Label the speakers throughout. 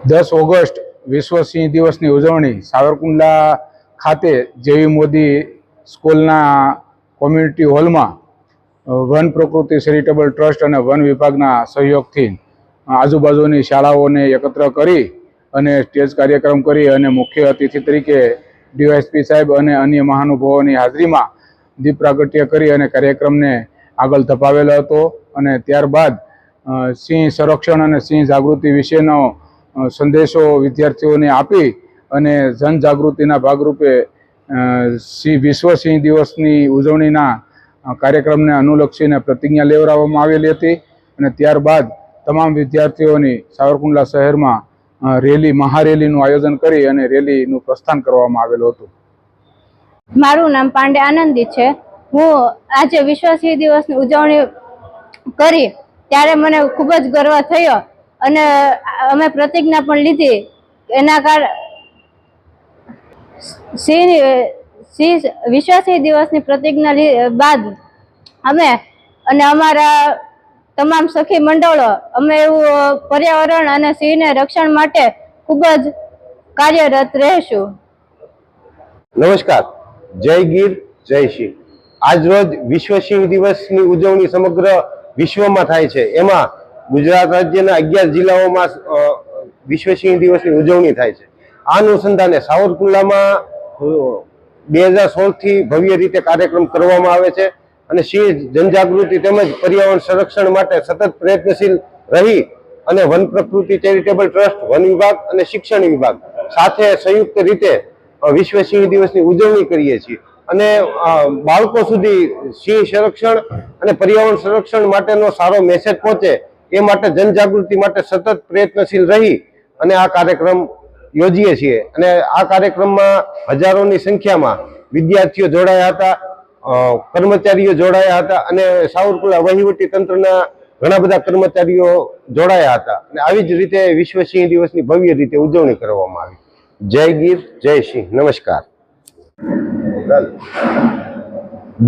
Speaker 1: 10 August વિશ્વ સિંહ દિવસની ઉજવણી સાવરકુંડલા ખાતે જેવી મોદી સ્કૂલના કોમ્યુનિટી હોલમાં વન પ્રકૃતિ ચેરિટેબલ ટ્રસ્ટ અને વન વિભાગના સહયોગથી આજુબાજુની શાળાઓને એકત્ર કરી અને સ્ટેજ કાર્યક્રમ કરી અને મુખ્ય અતિથિ તરીકે ડીવાયએસપી સાહેબ અને અન્ય મહાનુભાવોની હાજરીમાં દીપ પ્રાગટ્ય કરી અને કાર્યક્રમને આગળ ધપાવેલો હતો અને ત્યારબાદ સિંહ સંરક્ષણ અને સિંહ જાગૃતિ વિશેનો સંદેશો વિદ્યાર્થીઓને આપી અને જનજાગૃતિના ભાગરૂપે વિશ્વ સિંહ દિવસની ઉજવણીના કાર્યક્રમને અનુલક્ષીને પ્રતિજ્ઞા લેવડાવવામાં આવેલી હતી અને ત્યારબાદ તમામ વિદ્યાર્થીઓની સાવરકુંડલા શહેરમાં મહારેલીનું આયોજન કરી અને રેલીનું પ્રસ્થાન કરવામાં આવેલું હતું।
Speaker 2: મારું નામ પાંડે આનંદી છે। હું આજે વિશ્વ સિંહ દિવસની ઉજવણી કરી ત્યારે મને ખૂબ જ ગર્વ થયો અને અમે પ્રતિજ્ઞા પણ લીધી। એના વિશ્વ સિંહ દિવસની પ્રતિજ્ઞા બાદ અમે અને અમારા તમામ સખી મંડળો અમે એવું પર્યાવરણ અને સિંહને રક્ષણ માટે ખૂબ જ કાર્યરત રહીશું।
Speaker 3: નમસ્કાર, જય ગીર જય સિંહ। આજ રોજ વિશ્વ સિંહ દિવસની ઉજવણી સમગ્ર વિશ્વમાં થાય છે। એમાં ગુજરાત રાજ્યના 11 જિલ્લાઓમાં વિશ્વ સિંહ દિવસની ઉજવણી થાય છે। આ અનુસંધાને સાવરકુંડલામાં 2016 થી ભવ્ય રીતે કાર્યક્રમ કરવામાં આવે છે અને સિંહ જનજાગૃતિ તેમજ પર્યાવરણ સંરક્ષણ માટે સતત પ્રયત્નશીલ રહી અને વન પ્રકૃતિ ચેરિટેબલ ટ્રસ્ટ, વન વિભાગ અને શિક્ષણ વિભાગ સાથે સંયુક્ત રીતે વિશ્વ સિંહ દિવસની ઉજવણી કરીએ છીએ અને બાળકો સુધી સિંહ સંરક્ષણ અને પર્યાવરણ સંરક્ષણ માટેનો સારો મેસેજ પહોંચે એ માટે જનજાગૃતિ માટે સતત પ્રયત્નશીલ રહી અને આ કાર્યક્રમ યોજીએ છીએ અને આ કાર્યક્રમમાં હજારોની સંખ્યામાં વિદ્યાર્થીઓ જોડાયા હતા, કર્મચારીઓ જોડાયા હતા અને સાવરકુંડલા વહીવટી તંત્રના ઘણા બધા કર્મચારીઓ જોડાયા હતા અને આવી જ રીતે વિશ્વ સિંહ દિવસની ભવ્ય રીતે ઉજવણી કરવામાં આવી। જય ગીર જય સિંહ। નમસ્કાર।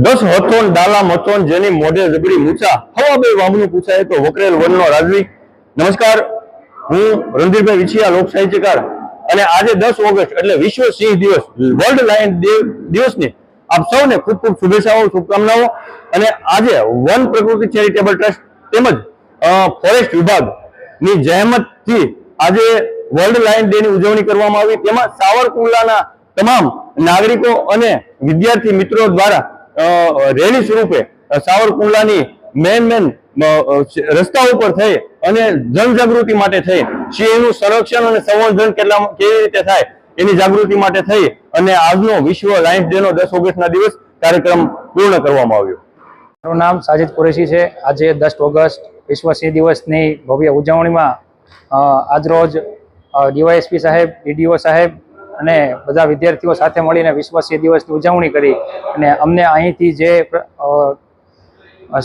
Speaker 4: 10 હથોન ડાલા મથોન જેની મોઢે જબડી મૂછા હવા બે વામનું પૂછાય તો વકરેલ વનનો રાજવી। નમસ્કાર, હું રણધીરભાઈ વિછિયા, લોક સાહિત્યકાર અને આજે 10 ઓગસ્ટ એટલે વિશ્વ સિંહ દિવસ, વર્લ્ડ લાયન દિવસની આપ સૌને ખૂબ ખૂબ શુભેચ્છાઓ, શુભકામનાઓ। અને આજે વન પ્રકૃતિ ચેરિટેબલ ટ્રસ્ટ તેમજ ફોરેસ્ટ વિભાગની જહેમતથી આજે વર્લ્ડ લાયન ડે ની ઉજવણી કરવામાં આવી। તેમાં સાવરકુંડલાના તમામ નાગરિકો અને વિદ્યાર્થી મિત્રો દ્વારા રેલી સ્વરૂપે સાવરકુંડલાની મેન રસ્તા ઉપર થઈ અને જનજાગૃતિ માટે થઈ સિંહનું સંરક્ષણ અને સંવર્ધન કેવી રીતે થાય એની જાગૃતિ માટે થઈ અને આજનો વિશ્વ લાયન્સ ડે નો 10 ઓગસ્ટના દિવસ કાર્યક્રમ પૂર્ણ કરવામાં આવ્યો।
Speaker 5: મારું નામ સાજિદ કુરેશી છે। આજે 10 ઓગસ્ટ વિશ્વ સિંહ દિવસની ભવ્ય ઉજવણીમાં આજરોજ ડીવાયએસપી સાહેબ, ડીડીઓ સાહેબ અને બધા વિદ્યાર્થીઓ સાથે મળીને વિશ્વ સિંહ દિવસની ઉજવણી કરી અને અમને અહીંથી જે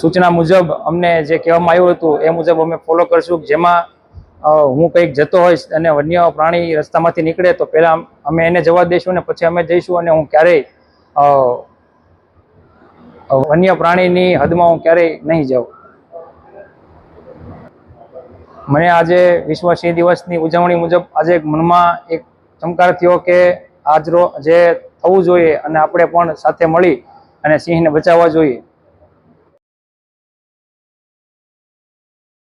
Speaker 5: સૂચના મુજબ અમને જે કહેવામાં આવ્યું હતું એ મુજબ અમે ફોલો કરશું। જેમાં હું કંઈક જતો હોઈશ અને વન્ય પ્રાણી રસ્તામાંથી નીકળે તો પહેલાં અમે એને જવા દઈશું ને પછી અમે જઈશું અને હું ક્યારેય વન્ય પ્રાણીની હદમાં હું ક્યારેય નહીં જાઉં। મને આજે વિશ્વ સિંહ દિવસની ઉજવણી મુજબ આજે મનમાં એક ચમકાર થયો કે આજરો જે થવું જોઈએ અને આપણે પણ સાથે મળી અને સિંહને બચાવવા જોઈએ।